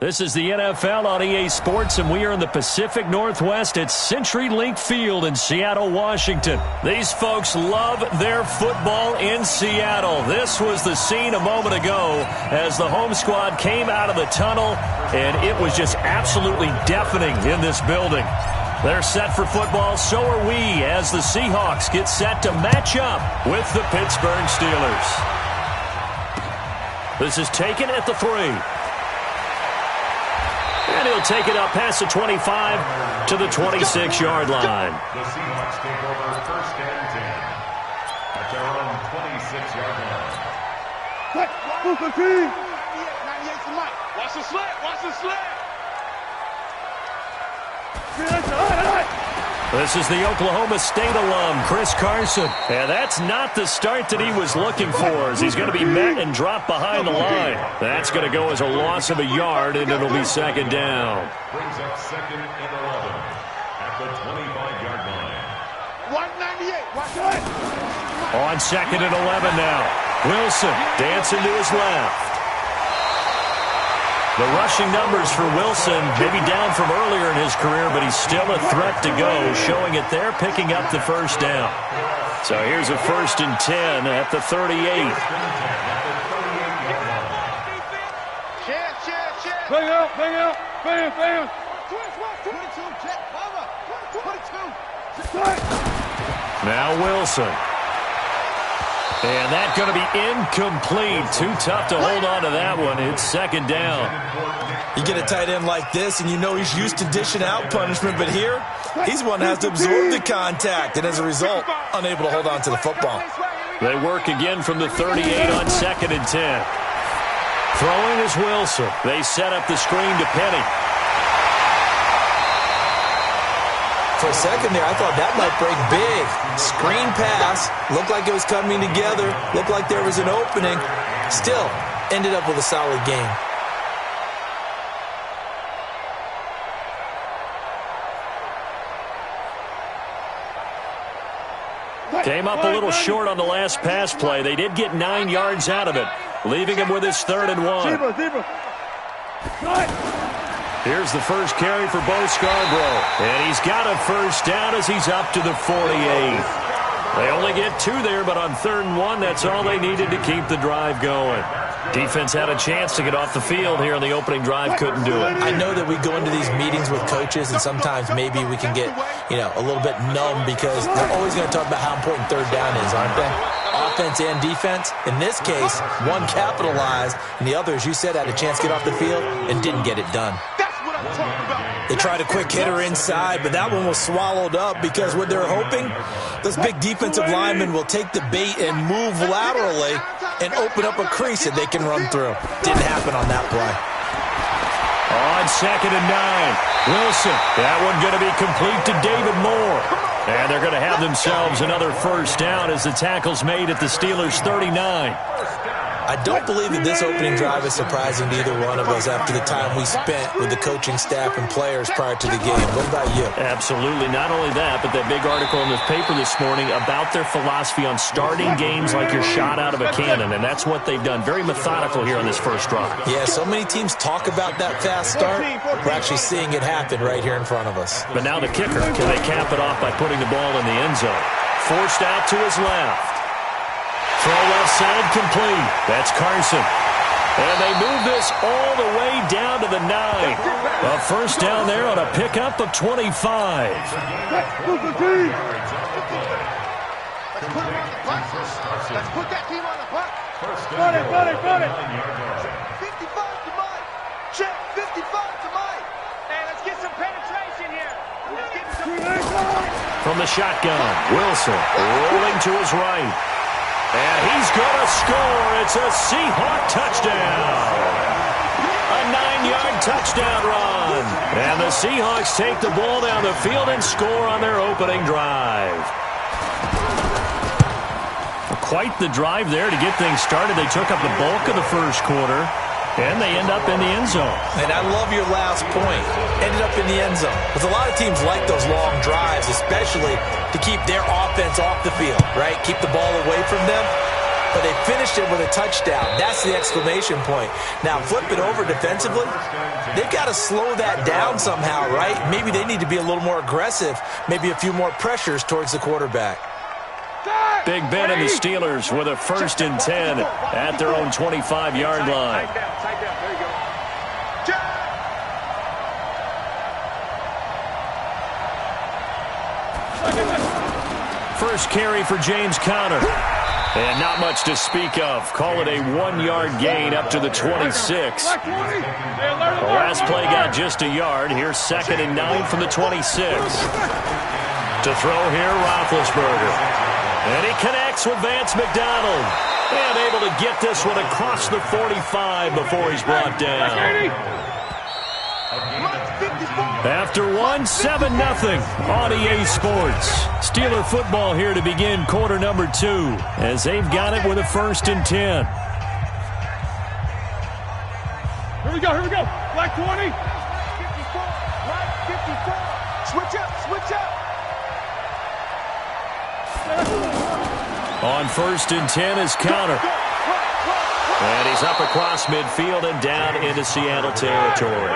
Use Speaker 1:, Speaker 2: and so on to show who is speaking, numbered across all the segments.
Speaker 1: This is the NFL on EA Sports, and we are in the Pacific Northwest at CenturyLink Field in Seattle, Washington. These folks love their football in Seattle. This was the scene a moment ago as the home squad came out of the tunnel, and it was just absolutely deafening in this building. They're set for football, so are we, as the Seahawks get set to match up with the Pittsburgh Steelers. This is taken at the 3. And he'll take it up past the 25 to the 26-yard line.
Speaker 2: The Seahawks take over 1st and 10 at their own 26-yard line.
Speaker 3: Watch the slant, watch the slant.
Speaker 1: This is the Oklahoma State alum, Chris Carson. And that's not the start that he was looking for, as he's going to be met and dropped behind the line. That's going to go as a loss of a yard, and it'll be 2nd down.
Speaker 2: Brings up 2nd and 11 at the 25-yard line.
Speaker 3: 198, watch it.
Speaker 1: On 2nd and 11 now. Wilson dancing to his left. The rushing numbers for Wilson maybe down from earlier in his career, but he's still a threat to go, showing it there, picking up the 1st down. So here's a 1st and 10 at the 38.
Speaker 3: Bang out, bang out, bang, bang. 22.
Speaker 1: Now Wilson. And that's going to be incomplete. Too tough to hold on to that one. It's 2nd down.
Speaker 4: You get a tight end like this, and you know he's used to dishing out punishment, but here, he's one that has to absorb the contact, and as a result, unable to hold on to the football.
Speaker 1: They work again from the 38 on 2nd and 10. Throwing is Wilson. They set up the screen to Penny.
Speaker 4: For a second there, I thought that might break big. Screen pass. Looked like it was coming together. Looked like there was an opening. Still, ended up with a solid game.
Speaker 1: Came up a little short on the last pass play. They did get 9 yards out of it, leaving him with his 3rd and 1. Here's the first carry for Bo Scarborough. And he's got a 1st down as he's up to the 48. They only get 2 there, but on 3rd and 1, that's all they needed to keep the drive going. Defense had a chance to get off the field here on the opening drive, couldn't do it.
Speaker 4: I know that we go into these meetings with coaches, and sometimes maybe we can get, a little bit numb because they're always going to talk about how important 3rd down is, aren't they? Offense and defense. In this case, one capitalized, and the other, as you said, had a chance to get off the field and didn't get it done. They tried a quick hitter inside, but that one was swallowed up because what they're hoping, those big defensive linemen will take the bait and move laterally and open up a crease that they can run through. Didn't happen on that play.
Speaker 1: On 2nd and 9, Wilson. That one going to be complete to David Moore. And they're going to have themselves another 1st down as the tackle's made at the Steelers' 39.
Speaker 4: I don't believe that this opening drive is surprising to either one of us after the time we spent with the coaching staff and players prior to the game. What about you?
Speaker 1: Absolutely. Not only that, but that big article in the paper this morning about their philosophy on starting games like you're shot out of a cannon, and that's what they've done. Very methodical here on this first drive.
Speaker 4: Yeah, so many teams talk about that fast start. We're actually seeing it happen right here in front of us.
Speaker 1: But now the kicker. Can they cap it off by putting the ball in the end zone? Forced out to his left. Throw left side complete. That's Carson. And they move this all the way down to the 9. A 1st down there on a pickup of 25.
Speaker 3: Let's put that team on the clock. Run it. 55 to Mike. Check, 55 to Mike. Hey, let's get some penetration here.
Speaker 1: From the shotgun, Wilson rolling to his right. And he's going to score. It's a Seahawk touchdown. A 9-yard touchdown run. And the Seahawks take the ball down the field and score on their opening drive. Quite the drive there to get things started. They took up the bulk of the first quarter, and they end up in the end zone.
Speaker 4: And I love your last point. Ended up in the end zone. Because a lot of teams like those long drives, especially to keep their offense off the field, right? Keep the ball away from them. but they finished it with a touchdown. That's the exclamation point. Now, flip it over defensively. They've got to slow that down somehow, right? Maybe they need to be a little more aggressive, maybe a few more pressures towards the quarterback.
Speaker 1: Big Ben and the Steelers with a 1st and 10 at their own 25-yard line. First carry for James Conner. And not much to speak of. Call it a 1-yard gain up to the 26. The last play got just a yard. Here's 2nd and 9 from the 26. To throw here, Roethlisberger. And he connects with Vance McDonald. And able to get this one across the 45 before he's brought down. After 7-0 on EA Sports. Steeler football here to begin quarter number 2 as they've got it with a 1st and 10.
Speaker 3: Here we go. Black 20. 54. Black 54. Switch up.
Speaker 1: On 1st and 10 is Conner. And he's up across midfield and down into Seattle territory.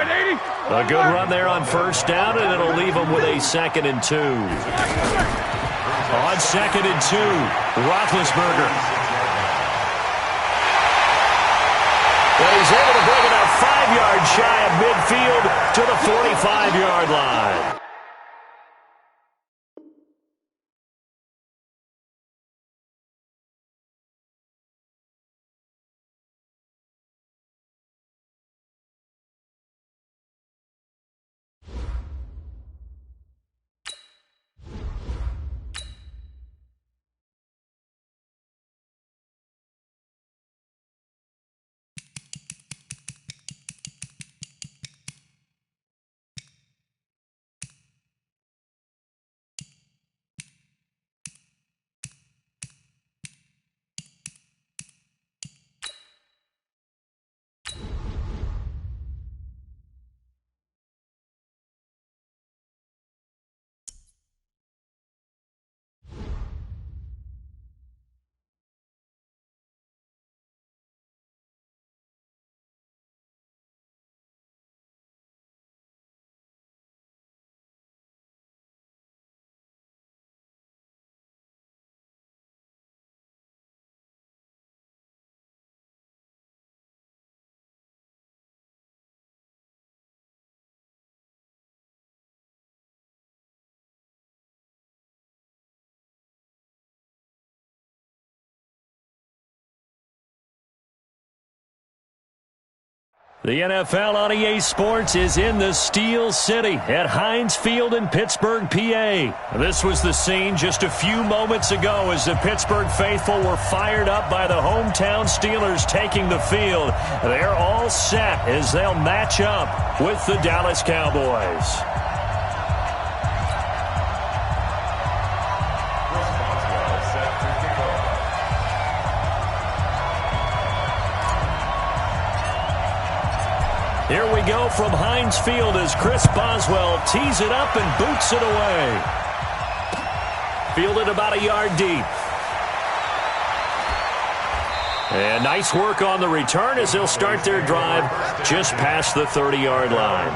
Speaker 1: A good run there on 1st down, and it'll leave him with a 2nd and 2. On 2nd and 2, Roethlisberger. And he's able to bring it up 5 yards shy of midfield to the 45-yard line. The NFL on EA Sports is in the Steel City at Heinz Field in Pittsburgh, PA. This was the scene just a few moments ago as the Pittsburgh faithful were fired up by the hometown Steelers taking the field. They're all set as they'll match up with the Dallas Cowboys. Here we go from Heinz Field as Chris Boswell tees it up and boots it away. Fielded about a yard deep. And nice work on the return as they'll start their drive just past the 30-yard line.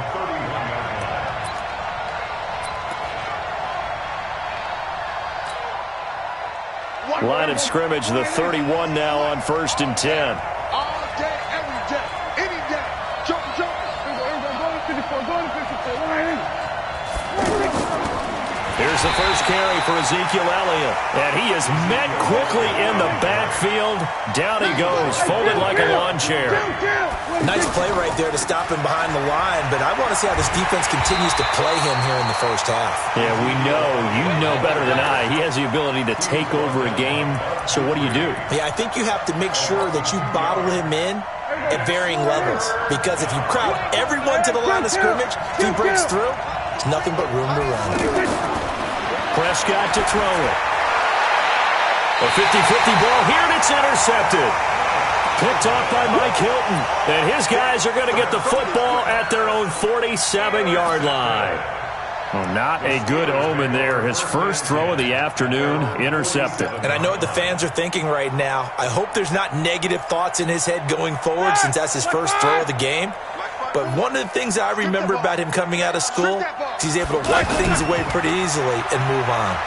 Speaker 1: Line of scrimmage, the 31 now on 1st and 10. Here's the first carry for Ezekiel Elliott. And he is met quickly in the backfield. Down he goes, folded like a lawn chair.
Speaker 4: Nice play right there to stop him behind the line, but I want to see how this defense continues to play him here in the first half.
Speaker 1: Yeah, you know better than I. He has the ability to take over a game, so what do you do?
Speaker 4: Yeah, I think you have to make sure that you bottle him in at varying levels, because if you crowd everyone to the line of scrimmage, if he breaks through, there's nothing but room to run.
Speaker 1: Prescott to throw it. A 50-50 ball here, and it's intercepted. Picked off by Mike Hilton. And his guys are going to get the football at their own 47-yard line. Well, not a good omen there. His first throw of the afternoon, intercepted.
Speaker 4: And I know what the fans are thinking right now. I hope there's not negative thoughts in his head going forward since that's his first throw of the game. But one of the things I remember about him coming out of school is he's able to wipe things away pretty easily and move on.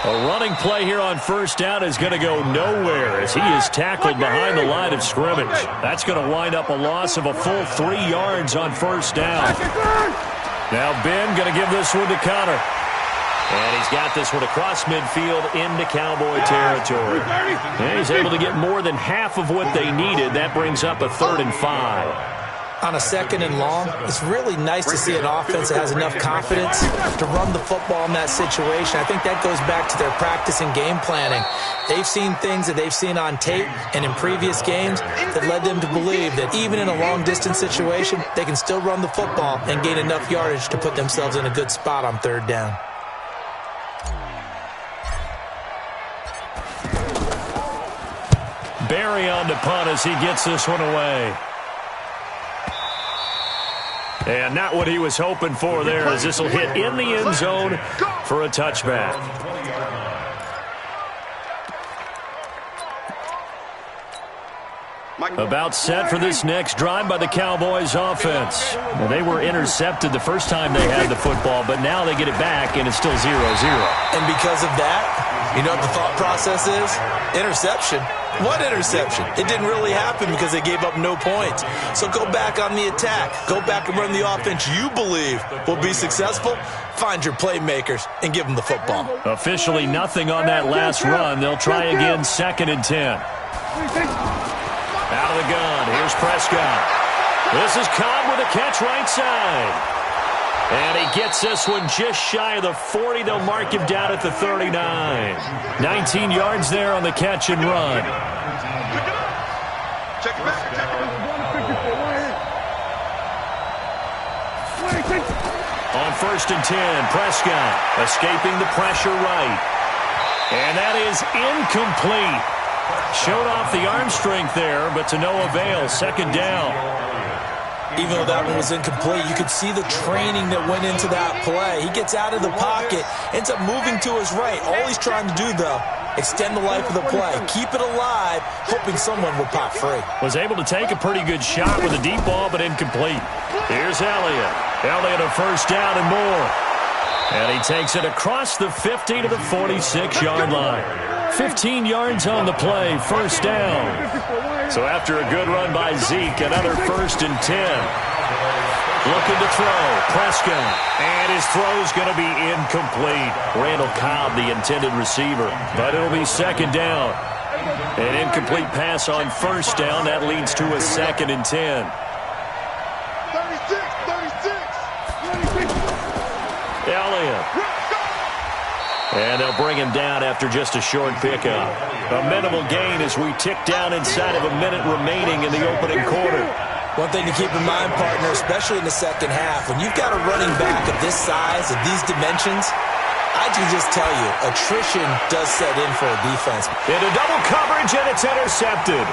Speaker 1: A running play here on first down is going to go nowhere as he is tackled behind the line of scrimmage. That's going to wind up a loss of a full 3 yards on first down. Now Ben going to give this one to Connor. And he's got this one across midfield into Cowboy territory. And he's able to get more than half of what they needed. That brings up a 3rd and 5.
Speaker 4: On a 2nd and long, it's really nice to see an offense that has enough confidence to run the football in that situation. I think that goes back to their practice and game planning. They've seen things that they've seen on tape and in previous games that led them to believe that even in a long-distance situation, they can still run the football and gain enough yardage to put themselves in a good spot on 3rd down.
Speaker 1: Barry on the punt as he gets this one away. And not what he was hoping for there, as this will hit in the end zone for a touchback. About set for this next drive by the Cowboys offense. Well, they were intercepted the first time they had the football, but now they get it back, and it's still 0-0.
Speaker 4: And because of that, you know what the thought process is? Interception. What interception? It didn't really happen because they gave up no points. So go back on the attack. Go back and run the offense you believe will be successful. Find your playmakers and give them the football.
Speaker 1: Officially nothing on that last run. They'll try again 2nd and 10. Out of the gun. Here's Prescott. This is Cobb with a catch right side. And he gets this one just shy of the 40. They'll mark him down at the 39. 19 yards there on the catch and run.
Speaker 3: Check it back.
Speaker 1: On 1st and 10, Prescott escaping the pressure right. And that is incomplete. Showed off the arm strength there, but to no avail. 2nd down.
Speaker 4: Even though that one was incomplete, you could see the training that went into that play. He gets out of the pocket, ends up moving to his right. All he's trying to do, though, extend the life of the play. Keep it alive, hoping someone will pop free.
Speaker 1: Was able to take a pretty good shot with a deep ball, but incomplete. Here's Elliott. Elliott a 1st down and more. And he takes it across the 50 to the 46-yard line. 15 yards on the play, 1st down. So after a good run by Zeke, another 1st and 10. Looking to throw, Prescott. And his throw's going to be incomplete. Randall Cobb, the intended receiver. But it'll be 2nd down. An incomplete pass on 1st down. That leads to a 2nd and 10.
Speaker 3: 36.
Speaker 1: Elliott. And they'll bring him down after just a short pickup. A minimal gain as we tick down inside of a minute remaining in the opening quarter.
Speaker 4: One thing to keep in mind, partner, especially in the 2nd half, when you've got a running back of this size, of these dimensions, I can just tell you, attrition does set in for a defense.
Speaker 1: Into double coverage, and it's intercepted.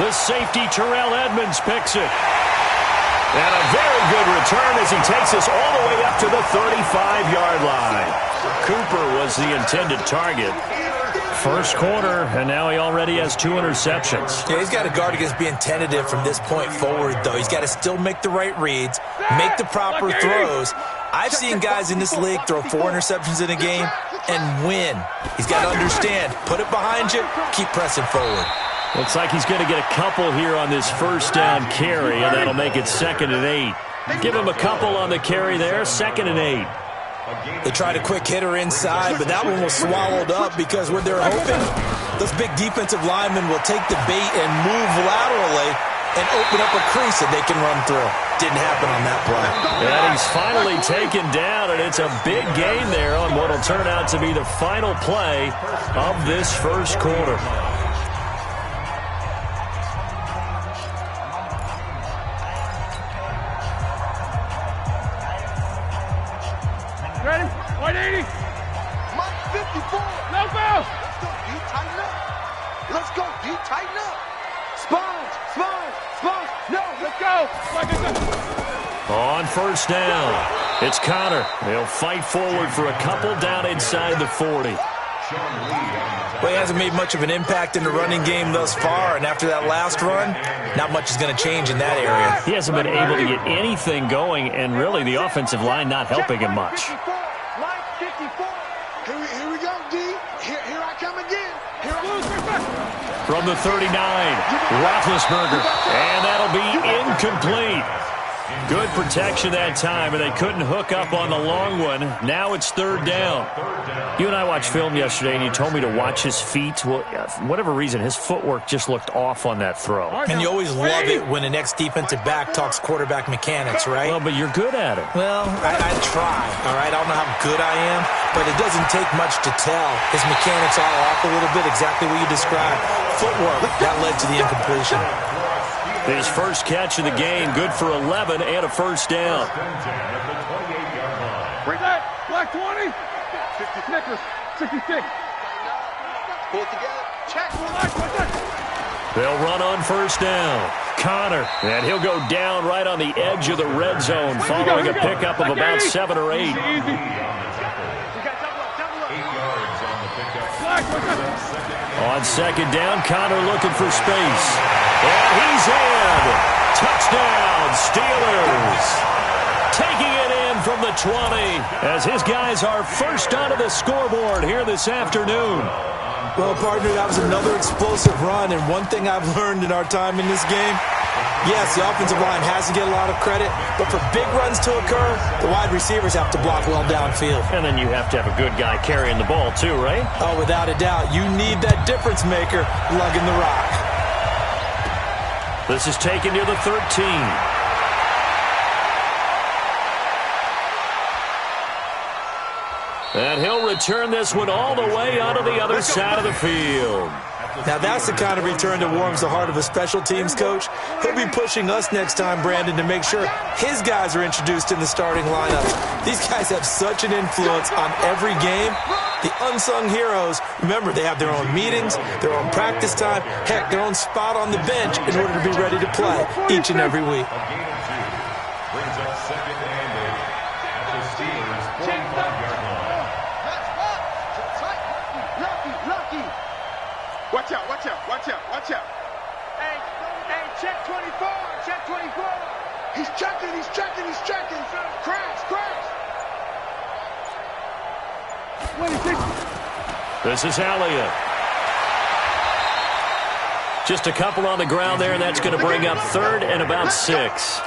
Speaker 1: The safety, Terrell Edmonds, picks it. And a very good return as he takes us all the way up to the 35-yard line. Cooper was the intended target. First quarter, and now he already has 2 interceptions.
Speaker 4: Yeah, he's got to guard against being tentative from this point forward, though. He's got to still make the right reads, make the proper throws. I've seen guys in this league throw 4 interceptions in a game and win. He's got to understand, put it behind you, keep pressing forward.
Speaker 1: Looks like he's going to get a couple here on this 1st down carry, and that'll make it 2nd and 8. Give him a couple on the carry there, 2nd and 8.
Speaker 4: They tried a quick hitter inside, but that one was swallowed up because what they're hoping, those big defensive linemen will take the bait and move laterally and open up a crease that they can run through. Didn't happen on that play.
Speaker 1: And he's finally taken down, and it's a big gain there on what will turn out to be the final play of this first quarter.
Speaker 3: Ready? 180. Mike 54. No foul. Let's go, D. Tighten up. Let's go, D. Tighten up. Sponge. No, let's go.
Speaker 1: On first down, it's Connor. They'll fight forward for a couple down inside the 40.
Speaker 4: Well, he hasn't made much of an impact in the running game thus far, and after that last run, not much is going to change in that area.
Speaker 1: He hasn't been able to get anything going, and really the offensive line not helping him much.
Speaker 3: Here we go, D. Here I come again.
Speaker 1: From the 39, Roethlisberger, and that'll be incomplete. Good protection that time, and they couldn't hook up on the long one. Now it's third down. You and I watched film yesterday, and you told me to watch his feet. Well, for whatever reason, his footwork just looked off on that throw.
Speaker 4: And you always love it when the next defensive back talks quarterback mechanics, right?
Speaker 1: Well, but you're good at it.
Speaker 4: Well, I try, all right? I don't know how good I am, but it doesn't take much to tell. His mechanics are off a little bit, exactly what you described. Footwork, that led to the incompletion.
Speaker 1: His first catch of the game, good for 11 and a first down.
Speaker 3: Bring that. Black 20. Snickers. 66. Pull it together. Check.
Speaker 1: They'll run on first down. Connor, and he'll go down right on the edge of the red zone following a pickup of about 7 or 8. On second down, Connor looking for space. And he's in. Touchdown, Steelers. Taking it in from the 20 as his guys are first onto the scoreboard here this afternoon.
Speaker 4: Well, partner, that was another explosive run, and one thing I've learned in our time in this game, yes, the offensive line has to get a lot of credit, but for big runs to occur, the wide receivers have to block well downfield.
Speaker 1: And then you have to have a good guy carrying the ball too, right?
Speaker 4: Oh, without a doubt. You need that difference maker lugging the rock.
Speaker 1: This is taken near the 13. And he'll return this one all the way onto the other side of the field.
Speaker 4: Now that's the kind of return that warms the heart of a special teams coach. He'll be pushing us next time, Brandon, to make sure his guys are introduced in the starting lineup. These guys have such an influence on every game. The unsung heroes, remember, they have their own meetings, their own practice time, heck, their own spot on the bench in order to be ready to play each and every week.
Speaker 2: Brings up second and 8 at the Steelers' 45-yard line.
Speaker 3: Lucky. Watch out. Hey, check 24. He's checking. Crash.
Speaker 1: This is Elliott. Just a couple on the ground there, and that's going to bring up third and about 6.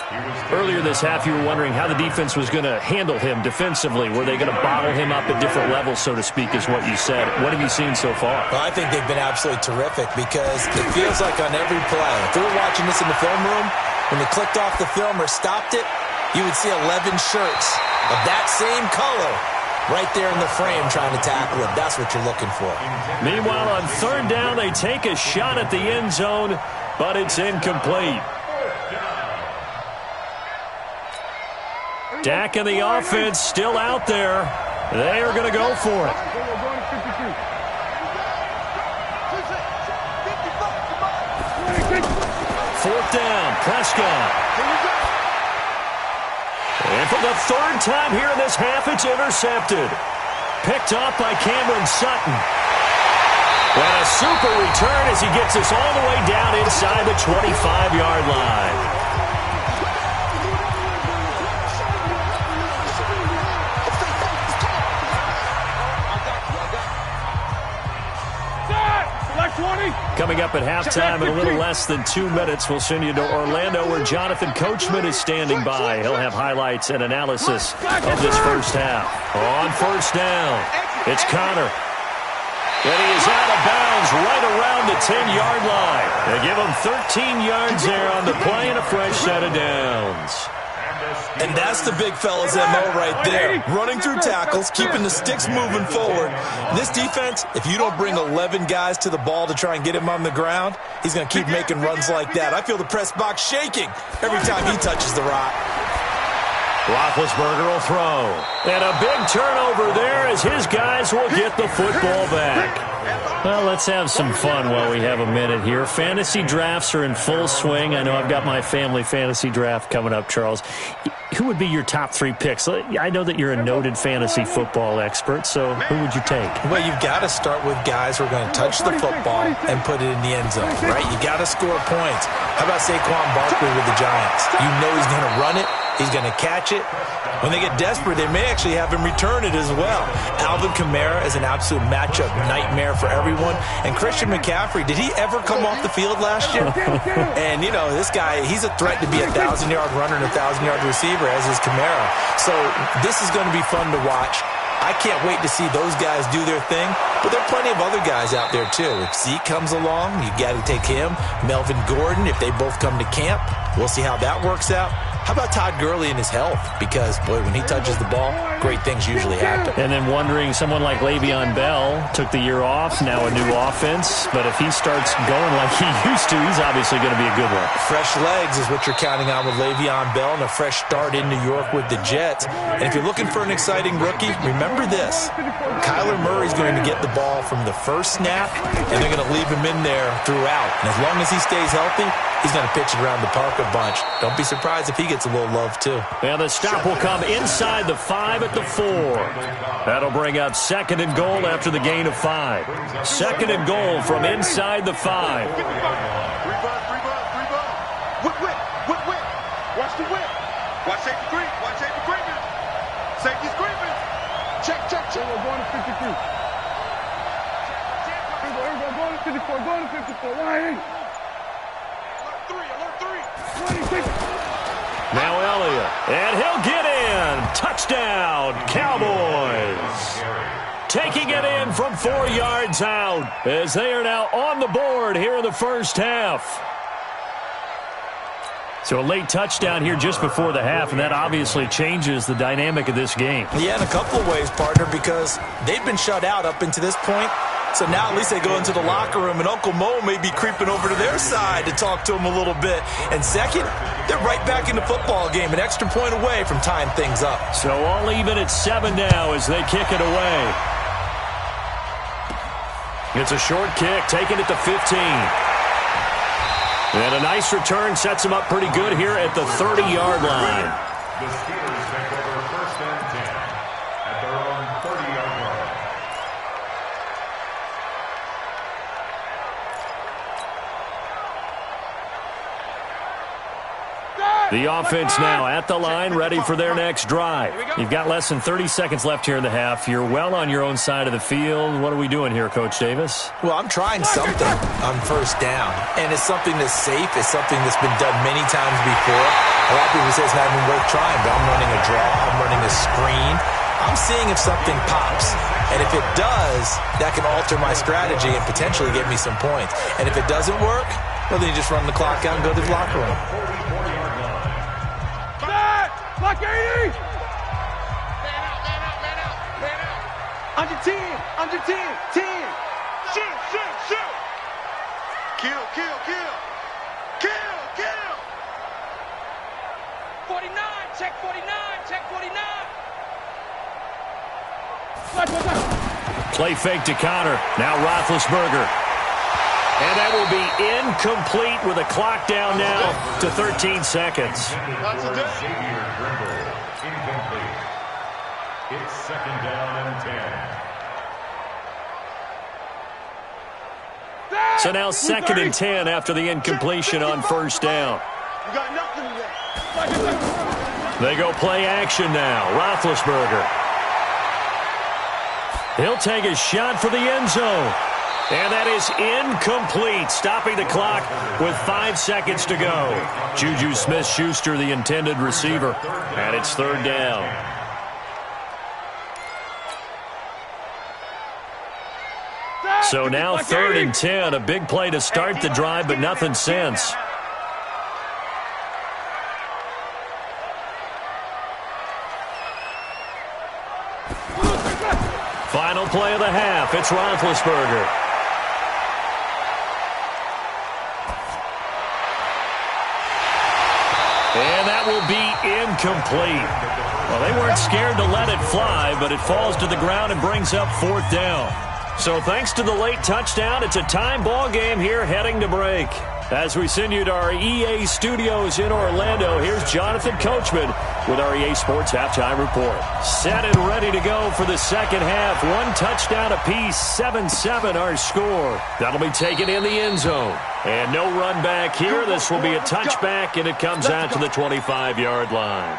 Speaker 1: Earlier this half, you were wondering how the defense was going to handle him defensively. Were they going to bottle him up at different levels, so to speak, is what you said. What have you seen so far?
Speaker 4: Well, I think they've been absolutely terrific because it feels like on every play, if we were watching this in the film room, when they clicked off the film or stopped it, you would see 11 shirts of that same color right there in the frame trying to tackle him. That's what you're looking for.
Speaker 1: Meanwhile, on third down, they take a shot at the end zone, but it's incomplete. Dak and the offense still out there. They are going to go for it. Fourth down, Prescott. And for the third time here in this half, it's intercepted. Picked off by Cameron Sutton. And a super return as he gets us all the way down inside the 25-yard line. Coming up at halftime in a little less than 2 minutes, we'll send you to Orlando where Jonathan Coachman is standing by. He'll have highlights and analysis of this first half. On first down, it's Connor. And he is out of bounds right around the 10-yard line. They give him 13 yards there on the play and a fresh set of downs.
Speaker 4: And that's the big fella's MO right there. Running through tackles, keeping the sticks moving forward. This defense, if you don't bring 11 guys to the ball to try and get him on the ground, he's going to keep making runs like that. I feel the press box shaking every time he touches the rock.
Speaker 1: Roethlisberger will throw. And a big turnover there as his guys will get the football back. Well, let's have some fun while we have a minute here. Fantasy drafts are in full swing. I know I've got my family fantasy draft coming up, Charles. Who would be your top 3 picks? I know that you're a noted fantasy football expert, so who would you take?
Speaker 4: Well, you've got to start with guys who are going to touch the football and put it in the end zone, right? You got to score points. How about Saquon Barkley with the Giants? You know he's going to run it. He's going to catch it. When they get desperate, they may actually have him return it as well. Alvin Kamara is an absolute matchup nightmare for everyone. And Christian McCaffrey, did he ever come off the field last year? And, you know, this guy, he's a threat to be a 1,000-yard runner and a 1,000-yard receiver, as is Kamara. So this is going to be fun to watch. I can't wait to see those guys do their thing, but there are plenty of other guys out there, too. If Zeke comes along, you got to take him. Melvin Gordon, if they both come to camp, we'll see how that works out. How about Todd Gurley and his health? Because, boy, when he touches the ball, great things usually happen.
Speaker 1: And then wondering, someone like Le'Veon Bell took the year off, now a new offense. But if he starts going like he used to, he's obviously going to be a good one.
Speaker 4: Fresh legs is what you're counting on with Le'Veon Bell and a fresh start in New York with the Jets. And if you're looking for an exciting rookie, remember this. Kyler Murray's going to get the ball from the first snap, and they're going to leave him in there throughout. And as long as he stays healthy, he's going to pitch it around the park a bunch. Don't be surprised if he gets a little love, too.
Speaker 1: And the stop will come inside the 5 at the 4. That'll bring up 2nd and goal after the gain of 5. 2nd and goal from inside the 5.
Speaker 3: Whip. Watch the whip. Watch safety green. Watch safety Greenman. Safety Greenman. Check. We're going to 53. Going to 54. Going to 54. Right. Alert 3.
Speaker 1: Now Elliott, and he'll get in. Touchdown, Cowboys. Taking it in from 4 yards out as they are now on the board here in the first half. So a late touchdown here just before the half, and that obviously changes the dynamic of this game.
Speaker 4: Yeah, in a couple of ways, partner, because they've been shut out up until this point. So now at least they go into the locker room, and Uncle Mo may be creeping over to their side to talk to them a little bit. And second, they're right back in the football game, an extra point away from tying things up.
Speaker 1: So all even at 7 now as they kick it away. It's a short kick, taken at the 15. And a nice return sets him up pretty good here at the 30-yard line.
Speaker 2: The Steelers take over 1st and 10 at their own 30-yard line.
Speaker 1: The offense now at the line, ready for their next drive. You've got less than 30 seconds left here in the half. You're well on your own side of the field. What are we doing here, Coach Davis?
Speaker 4: Well, I'm trying something on 1st down, and it's something that's safe. It's something that's been done many times before. A lot of people say it's not even worth trying, but I'm running a draw. I'm running a screen. I'm seeing if something pops. And if it does, that can alter my strategy and potentially get me some points. And if it doesn't work, well, then you just run the clock out and go to the locker room.
Speaker 3: Block 80! Man out. Under 10. 10. Shoot. Kill. 49. Check 49.
Speaker 1: Play fake to Connor. Now Roethlisberger. And that will be incomplete with a clock down now to 13 seconds.
Speaker 2: Xavier Grimble, incomplete. It's 2nd down and 10.
Speaker 1: So now 2nd and 10 after the incompletion on 1st down.
Speaker 3: You got nothing left.
Speaker 1: They go play action now. Roethlisberger. He'll take a shot for the end zone. And that is incomplete, stopping the clock with 5 seconds to go. Juju Smith-Schuster, the intended receiver, and it's 3rd down. So now 3rd and 10, a big play to start the drive, but nothing since. Final play of the half, it's Roethlisberger. And that will be incomplete. Well, they weren't scared to let it fly, but it falls to the ground and brings up 4th down. So thanks to the late touchdown, it's a time ball game here heading to break. As we send you to our EA studios in Orlando, here's Jonathan Coachman with our EA Sports Halftime Report. Set and ready to go for the second half. One touchdown apiece, 7-7 our score. That'll be taken in the end zone. And no run back here. This will be a touchback, and it comes out to the 25-yard line.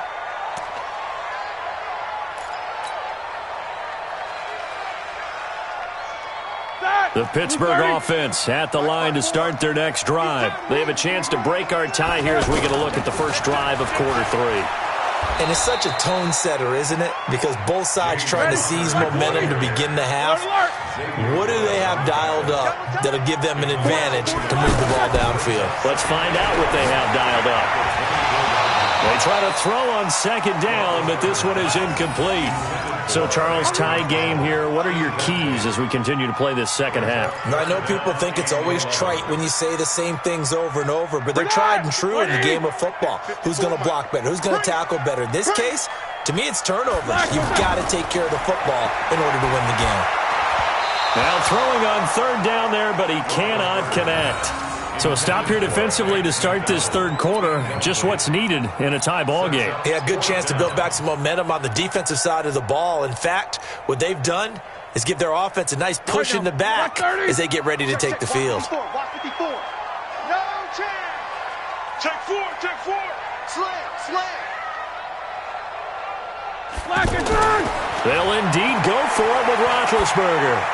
Speaker 1: The Pittsburgh offense at the line to start their next drive. They have a chance to break our tie here as we get a look at the first drive of quarter 3.
Speaker 4: And it's such a tone setter, isn't it? Because both sides trying to seize momentum to begin the half. What do they have dialed up that'll give them an advantage to move the ball downfield?
Speaker 1: Let's find out what they have dialed up. They try to throw on second down, but this one is incomplete. So, Charles, tie game here. What are your keys as we continue to play this second half?
Speaker 4: I know people think it's always trite when you say the same things over and over, but they're tried and true in the game of football. Who's going to block better? Who's going to tackle better? In this case, to me, it's turnovers. You've got to take care of the football in order to win the game.
Speaker 1: Now throwing on third down there, but he cannot connect. So a stop here defensively to start this third quarter. Just what's needed in a tie ball game.
Speaker 4: Yeah, good chance to build back some momentum on the defensive side of the ball. In fact, what they've done is give their offense a nice push in the back as they get ready to take the field.
Speaker 3: No chance. Check four. Slam.
Speaker 1: They'll indeed go for it with Roethlisberger.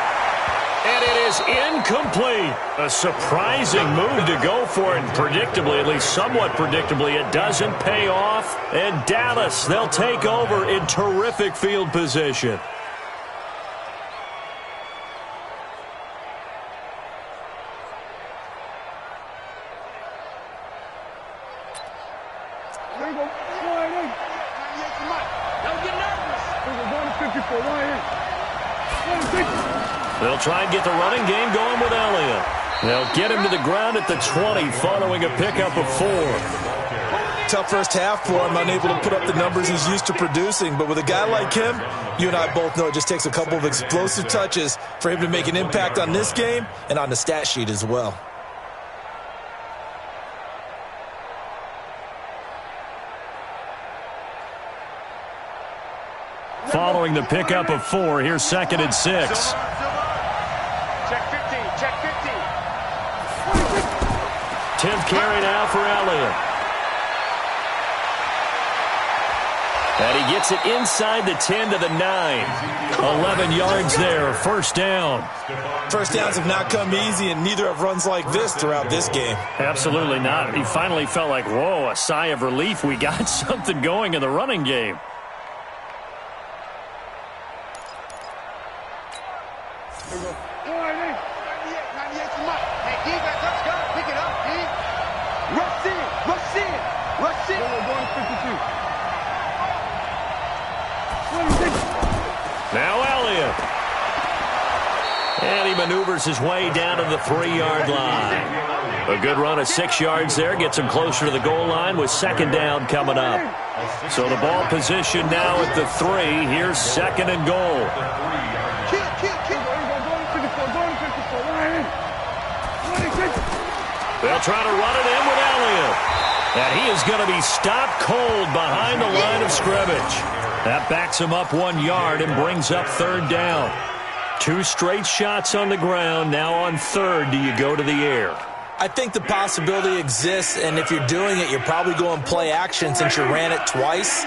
Speaker 1: And it is incomplete. A surprising move to go for it. Predictably, at least somewhat predictably, it doesn't pay off. And Dallas, they'll take over in terrific field position. They'll try and get the running game going with Elliott. They'll get him to the ground at the 20 following a pickup of 4.
Speaker 4: Tough first half for him, unable to put up the numbers he's used to producing. But with a guy like him, you and I both know it just takes a couple of explosive touches for him to make an impact on this game and on the stat sheet as well.
Speaker 1: Following the pickup of 4, here's 2nd and 6.
Speaker 3: Check 15.
Speaker 1: 10th carry now for Elliott. And he gets it inside the 10 to the 9. 11 yards there, first down.
Speaker 4: First downs have not come easy, and neither have runs like this throughout this game.
Speaker 1: Absolutely not. He finally felt like, whoa, a sigh of relief. We got something going in the running game. Now Elliott. And he maneuvers his way down to the 3-yard line. A good run of 6 yards there. Gets him closer to the goal line with second down coming up. So the ball position now at the 3. Here's 2nd and goal. They'll try to run it in with Elliott. And he is going to be stopped cold behind the line of scrimmage. That backs him up 1 yard and brings up third down. 2 straight shots on the ground. Now on third, do you go to the air?
Speaker 4: I think the possibility exists, and if you're doing it, you're probably going play action since you ran it twice.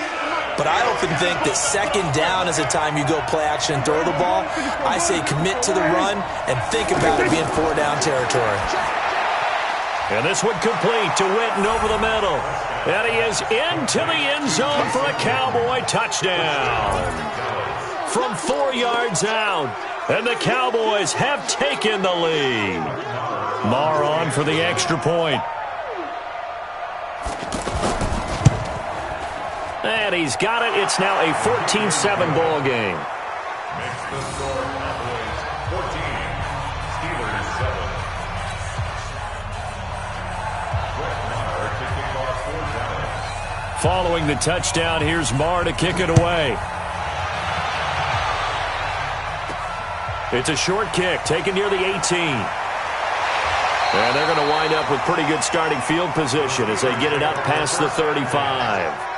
Speaker 4: But I often think that second down is the time you go play action and throw the ball. I say commit to the run and think about it being 4-down territory.
Speaker 1: And this one complete to Witten over the middle. And he is into the end zone for a Cowboy touchdown. From 4 yards out. And the Cowboys have taken the lead. Marr on for the extra point. And he's got it. It's now a 14-7 ball game.
Speaker 2: Makes the score Cowboys 14, Steelers 7. To kick off 4th down.
Speaker 1: Following the touchdown, here's Marr to kick it away. It's a short kick taken near the 18. And they're going to wind up with pretty good starting field position as they get it up past the 35.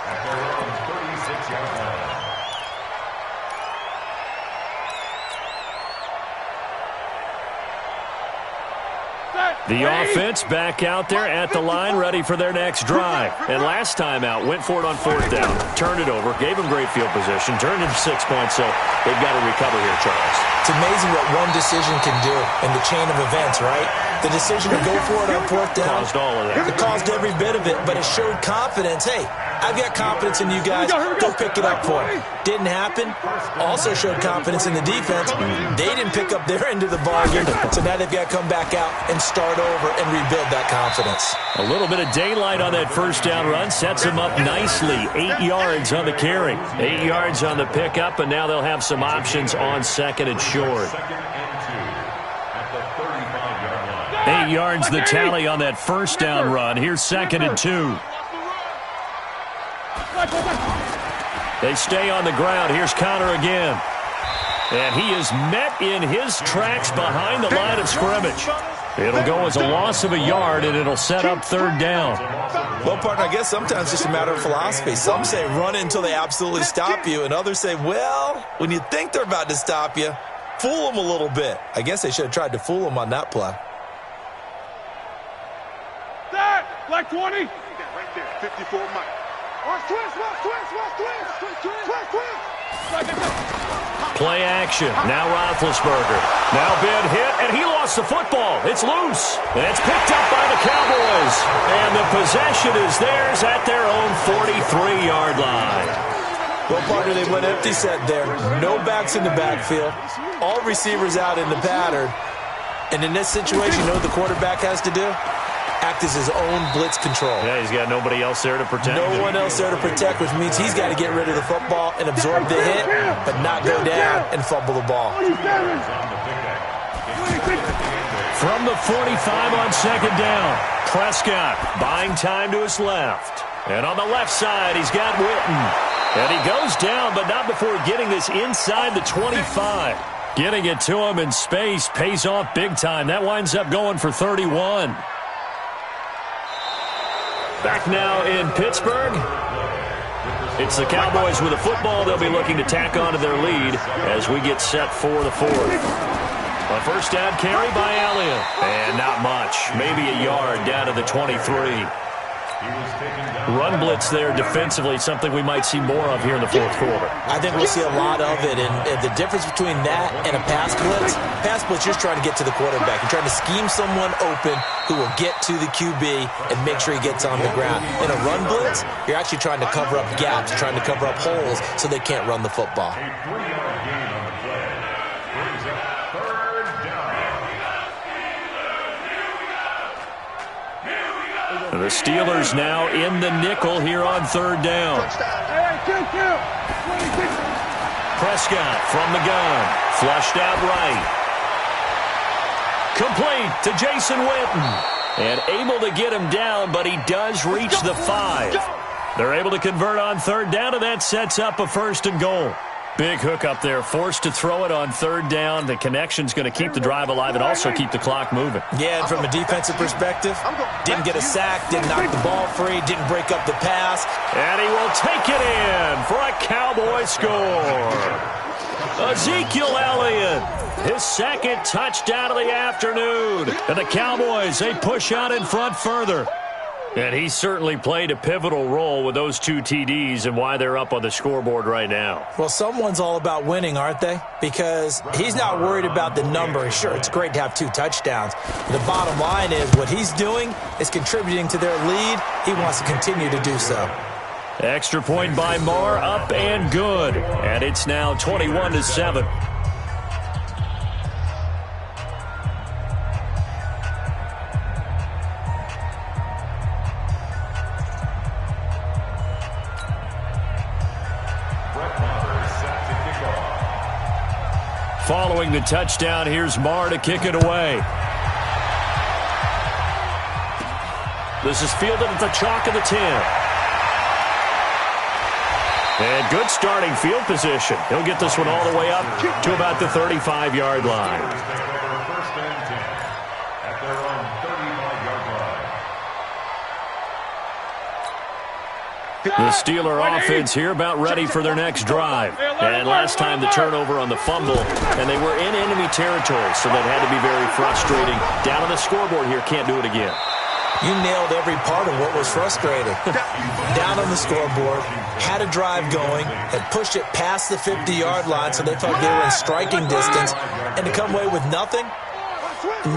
Speaker 1: The offense back out there at the line, ready for their next drive. And last time out, went for it on fourth down, turned it over, gave them great field position, turned into 6 points, so they've got to recover here, Charles.
Speaker 4: It's amazing what one decision can do in the chain of events, right? The decision to go for it on fourth down.
Speaker 1: Caused all of that.
Speaker 4: It caused every bit of it, but it showed confidence. Hey, I've got confidence in you guys. Go pick it up for me. Didn't happen. Also showed confidence in the defense. They didn't pick up their end of the bargain, so now they've got to come back out and start over and rebuild that confidence.
Speaker 1: A little bit of daylight on that first down run sets them up nicely. 8 yards on the carry, 8 yards on the pickup, and now they'll have some options on second and short. 8 yards the tally on that first down run. Here's second and 2. They stay on the ground. Here's Connor again. And he is met in his tracks behind the line of scrimmage. It'll go as a loss of a yard, and it'll set up third down.
Speaker 4: Well, partner, I guess sometimes it's just a matter of philosophy. Some say run until they absolutely stop you, and others say, well, when you think they're about to stop you, fool them a little bit. I guess they should have tried to fool them on that play.
Speaker 3: Like 20. Right there, 54 Mike. Watch twist.
Speaker 1: Play action. Now Roethlisberger. Now big hit, and he lost the football. It's loose. And it's picked up by the Cowboys. And the possession is theirs at their own 43-yard line.
Speaker 4: Well, partner, they went empty set there. No backs in the backfield. All receivers out in the pattern. And in this situation, you know what the quarterback has to do? Act as his own blitz control.
Speaker 1: Yeah, he's got nobody else there to protect.
Speaker 4: No one else there to protect, which means he's got to get rid of the football and absorb the hit, but not go down and fumble the ball.
Speaker 1: From the 45 on second down, Prescott buying time to his left. And on the left side, he's got Witten. And he goes down, but not before getting this inside the 25. Getting it to him in space pays off big time. That winds up going for 31. Back now in Pittsburgh. It's the Cowboys with the football. They'll be looking to tack onto their lead as we get set for the fourth. A first down carry by Elliott. And not much. Maybe a yard down to the 23. Run blitz there defensively, something we might see more of here in the fourth quarter.
Speaker 4: I think we'll see a lot of it, and the difference between that and a pass blitz, you're just trying to get to the quarterback. You're trying to scheme someone open who will get to the QB and make sure he gets on the ground. In a run blitz, you're actually trying to cover up gaps, trying to cover up holes so they can't run the football.
Speaker 2: A 3-yard gain on the play. Brings up third down.
Speaker 1: The Steelers now in the nickel here on third down. Prescott from the gun. Flushed out right. Complete to Jason Witten. And able to get him down, but he does reach the 5. They're able to convert on third down, and that sets up a first and goal. Big hook up there, forced to throw it on third down. The connection's going to keep the drive alive and also keep the clock moving.
Speaker 4: Yeah, and from a defensive perspective, didn't get a sack, didn't knock the ball free, didn't break up the pass.
Speaker 1: And he will take it in for a Cowboy score. Ezekiel Elliott, his second touchdown of the afternoon. And the Cowboys, they push out in front further. And he certainly played a pivotal role with those 2 TDs and why they're up on the scoreboard right now.
Speaker 4: Well, someone's all about winning, aren't they? Because he's not worried about the number. Sure, it's great to have 2 touchdowns. The bottom line is what he's doing is contributing to their lead. He wants to continue to do so.
Speaker 1: Extra point by Marr, up and good. And it's now 21-7. Following the touchdown, here's Marr to kick it away. This is fielded at the chalk of the 10. And good starting field position. He'll get this one all the way up to about the 35-yard line.
Speaker 2: First and 10 at their own 35-yard line.
Speaker 1: The Steeler offense here about ready for their next drive. And last time the turnover on the fumble, and they were in enemy territory, so that had to be very frustrating. Down on the scoreboard here, can't do it again.
Speaker 4: You nailed every part of what was frustrating. Down on the scoreboard, had a drive going, had pushed it past the 50-yard line so they felt they were in striking distance, and to come away with nothing,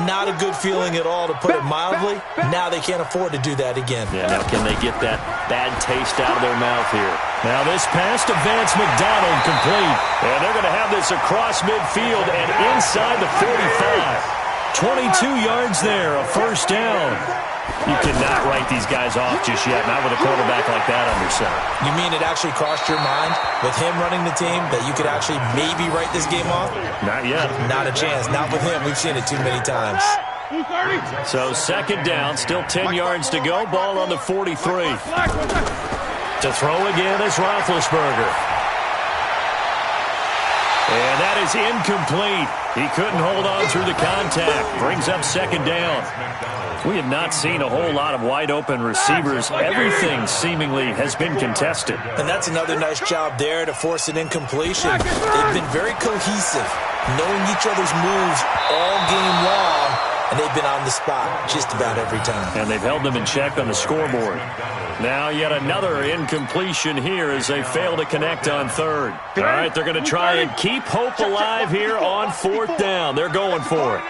Speaker 4: not a good feeling at all, to put it mildly. Now they can't afford to do that again.
Speaker 1: Yeah, now can they get that bad taste out of their mouth here? Now this pass to Vance McDonald complete. And they're going to have this across midfield and inside the 45. 22 yards there, a first down. You cannot write these guys off just yet, not with a quarterback like that under center.
Speaker 4: You mean it actually crossed your mind with him running the team that you could actually maybe write this game off?
Speaker 1: Not yet.
Speaker 4: Not a chance. Not with him. We've seen it too many times.
Speaker 1: So second down, still 10 yards to go. Ball on the 43. To throw again is Roethlisberger. And that is incomplete. He couldn't hold on through the contact. Brings up second down. We have not seen a whole lot of wide-open receivers. Everything seemingly has been contested.
Speaker 4: And that's another nice job there to force an incompletion. They've been very cohesive, knowing each other's moves all game long, and they've been on the spot just about every time.
Speaker 1: And they've held them in check on the scoreboard. Now yet another incompletion here as they fail to connect on third. All right, they're going to try and keep hope alive here on fourth down. They're going for it.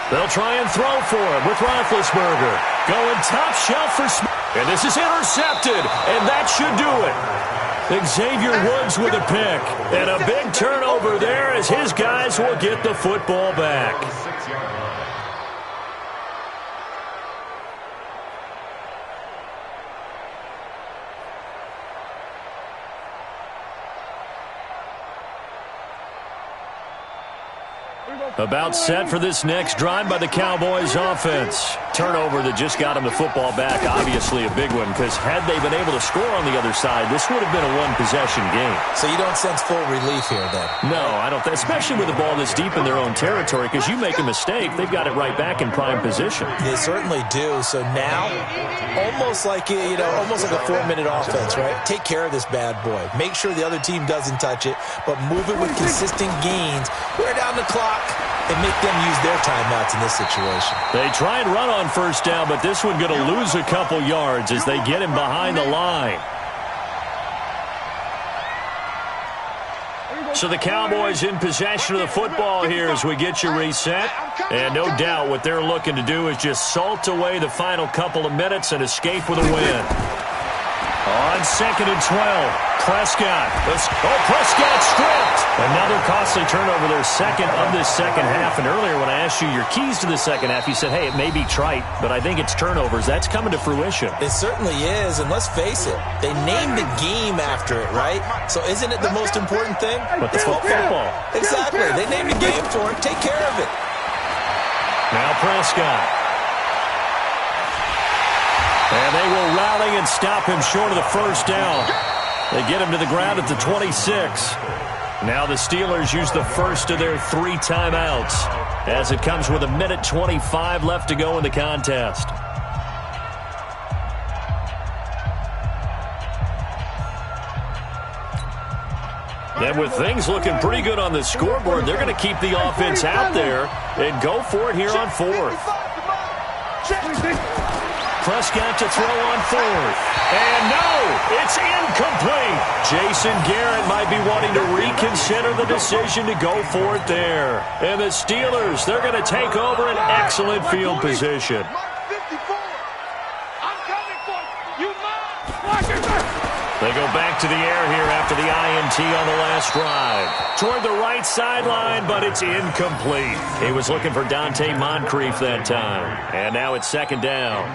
Speaker 1: They'll try and throw for it with Roethlisberger. Going top shelf for Smith. And this is intercepted, and that should do it. Xavier Woods with a pick. And a big turnover there as his guys will get the football back. About set for this next drive by the Cowboys offense. Turnover that just got them the football back. Obviously a big one, because had they been able to score on the other side, this would have been a one-possession game.
Speaker 4: So you don't sense full relief here then?
Speaker 1: No, I don't. Especially with a ball that's deep in their own territory, because you make a mistake, they've got it right back in prime position.
Speaker 4: They certainly do. So now, almost like almost like a 4-minute offense, right? Take care of this bad boy. Make sure the other team doesn't touch it, but move it with consistent gains. Wear down the clock and make them use their timeouts in this situation. They
Speaker 1: try and run on first down, but this one going to lose a couple yards as they get him behind the line. So the Cowboys in possession of the football here as we get you reset. And no doubt what they're looking to do is just salt away the final couple of minutes and escape with a win. On 2nd and 12. Prescott. Prescott stripped. Another costly turnover there, second of this second half. And earlier when I asked you your keys to the second half, you said, hey, it may be trite, but I think it's turnovers. That's coming to fruition.
Speaker 4: It certainly is, and let's face it, they named the game after it, right? So isn't it the most important thing?
Speaker 1: But it's football.
Speaker 4: Exactly. They named the game for it. Take care of it.
Speaker 1: Now Prescott. And they will rally and stop him short of the first down. They get him to the ground at the 26. Now the Steelers use the first of their 3 timeouts as it comes with 1:25 left to go in the contest. And with things looking pretty good on the scoreboard, they're going to keep the offense out there and go for it here on fourth. Prescott to throw on fourth. And no, it's incomplete. Jason Garrett might be wanting to reconsider the decision to go for it there. And the Steelers, they're going to take over an excellent field position. They go back to the air here after the INT on the last drive. Toward the right sideline, but it's incomplete. He was looking for Dante Moncrief that time. And now it's second down.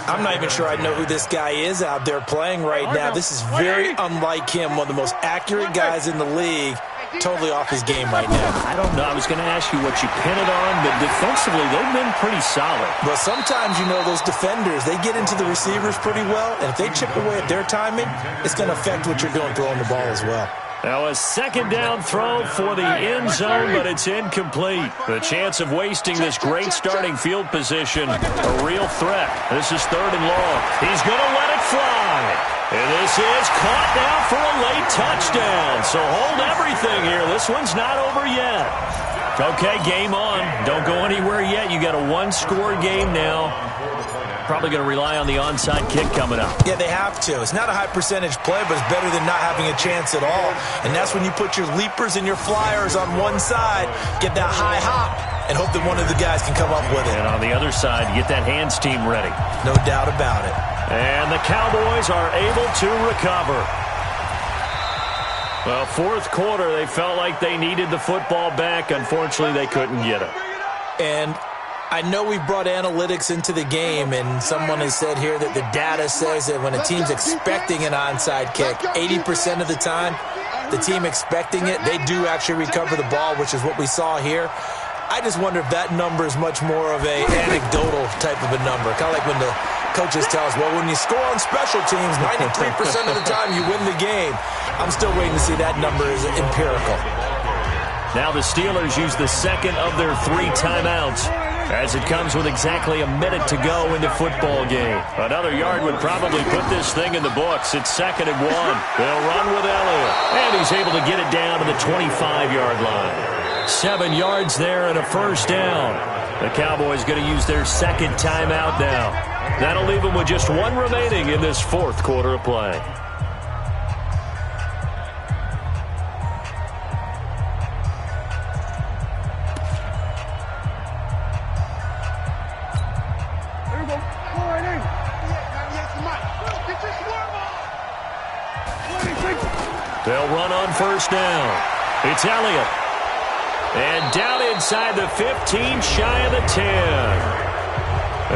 Speaker 4: I'm not even sure I know who this guy is out there playing right now. This is very unlike him, one of the most accurate guys in the league. totally off his game right now.
Speaker 1: I don't know. I was going to ask you what you pin it on, but defensively, they've been pretty solid.
Speaker 4: But sometimes, you know, those defenders, they get into the receivers pretty well, and if they chip away at their timing, it's going to affect what you're doing throwing the ball as well.
Speaker 1: Now a second down throw for the end zone, but it's incomplete. The chance of wasting this great starting field position, a real threat. This is 3rd and long. He's going to let it fly. And this is caught now for a late touchdown. So hold everything here. This one's not over yet. Okay, game on. Don't go anywhere yet. You got a one-score game now. Probably going to rely on the onside kick coming up.
Speaker 4: Yeah, they have to. It's not a high-percentage play, but it's better than not having a chance at all. And that's when you put your leapers and your flyers on one side, get that high hop, and hope that one of the guys can come up with it.
Speaker 1: And on the other side, get that hands team ready.
Speaker 4: No doubt about it.
Speaker 1: And the Cowboys are able to recover. Well, 4th quarter, they felt like they needed the football back. Unfortunately, they couldn't get it.
Speaker 4: And I know we brought analytics into the game, and someone has said here that the data says that when a team's expecting an onside kick, 80% of the time, the team expecting it, they do actually recover the ball, which is what we saw here. I just wonder if that number is much more of a anecdotal type of a number, kind of like when the coaches tell us, well, when you score on special teams, 93% of the time you win the game. I'm still waiting to see that number is empirical.
Speaker 1: Now the Steelers use the second of their 3 timeouts, as it comes with exactly a minute to go in the football game. Another yard would probably put this thing in the books. It's 2nd and 1. They'll run with Elliott, and he's able to get it down to the 25-yard line. 7 yards there and a first down. The Cowboys going to use their 2nd timeout now. That'll leave them with just 1 remaining in this 4th quarter of play. They'll run on first down. It's Elliott. And down inside the 15, shy of the 10.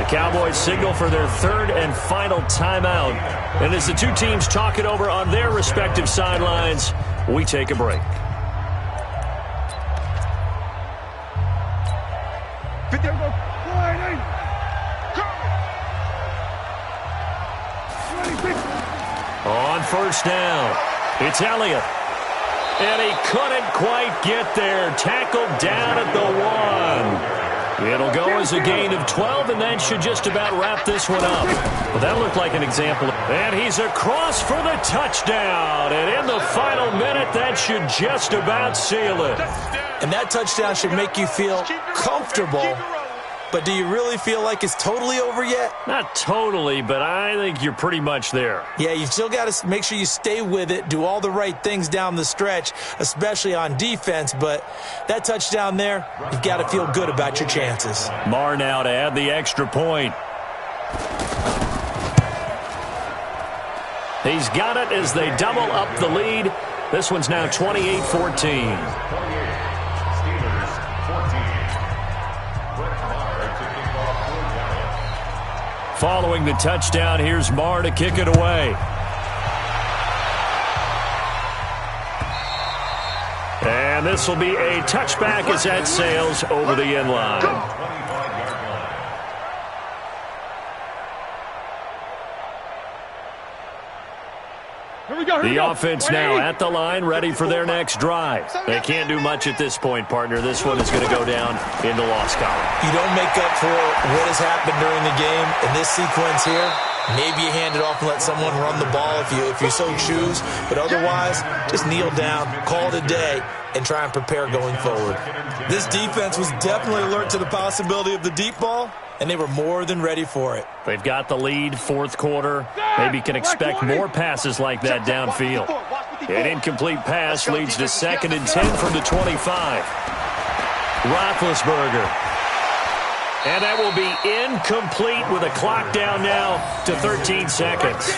Speaker 1: The Cowboys signal for their 3rd and final timeout. And as the two teams talk it over on their respective sidelines, we take a break. On first down, it's Elliott. And he couldn't quite get there. Tackled down at the 1. It'll go as a gain of 12, and that should just about wrap this one up. Well, that looked like an example. And he's across for the touchdown. And in the final minute, that should just about seal it.
Speaker 4: And that touchdown should make you feel comfortable. But do you really feel like it's totally over yet?
Speaker 1: Not totally, but I think you're pretty much there.
Speaker 4: Yeah, you still got to make sure you stay with it, do all the right things down the stretch, especially on defense. But that touchdown there, you've got to feel good about your chances.
Speaker 1: Marr now to add the extra point. He's got it as they double up the lead. This one's now 28-14. Following the touchdown, here's Marr to kick it away. And this will be a touchback as that sails over the end line. The offense now at the line, ready for their next drive. They can't do much at this point, partner. This one is going to go down in the loss column.
Speaker 4: You don't make up for what has happened during the game in this sequence here. Maybe you hand it off and let someone run the ball if you so choose. But otherwise, just kneel down, call it a day, and try and prepare going forward. This defense was definitely alert to the possibility of the deep ball, and they were more than ready for it.
Speaker 1: They've got the lead, 4th quarter. Maybe can expect more passes like that downfield. An incomplete pass leads to 2nd and 10 from the 25. Roethlisberger. And that will be incomplete with a clock down now to 13 seconds.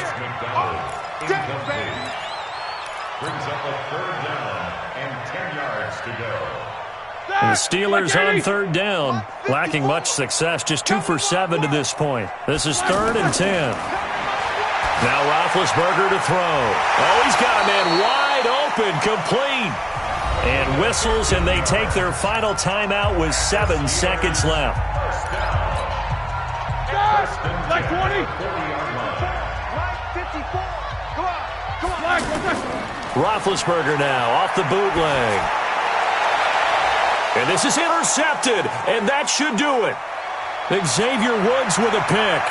Speaker 2: Brings up a 3rd down and 10 yards to go.
Speaker 1: And the Steelers on 3rd down, lacking much success, just 2 for 7 to this point. This is 3rd and 10. Now Roethlisberger to throw. Oh, he's got a man wide open, complete. And whistles, and they take their final timeout with 7 seconds left.
Speaker 3: Like 20. Right 54. Come on.
Speaker 1: Roethlisberger now off the bootleg. And this is intercepted, and that should do it. Xavier Woods with a pick.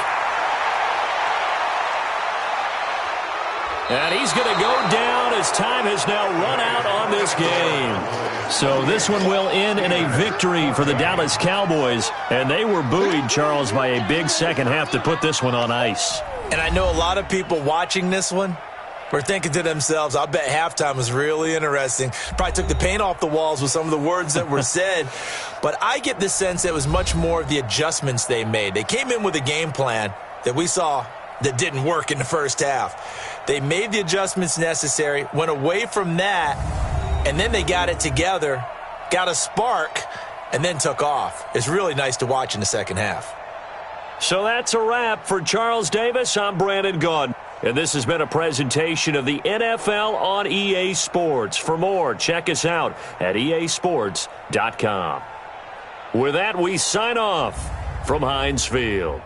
Speaker 1: And he's going to go down as time has now run out on this game. So this one will end in a victory for the Dallas Cowboys. And they were buoyed, Charles, by a big second half to put this one on ice.
Speaker 4: And I know a lot of people watching this one were thinking to themselves, I bet halftime was really interesting. Probably took the paint off the walls with some of the words that were said. But I get the sense it was much more of the adjustments they made. They came in with a game plan that we saw that didn't work in the first half. They made the adjustments necessary, went away from that, and then they got it together, got a spark, and then took off. It's really nice to watch in the second half.
Speaker 1: So that's a wrap for Charles Davis. I'm Brandon Gaudin. And this has been a presentation of the NFL on EA Sports. For more, check us out at easports.com. With that, we sign off from Heinz Field.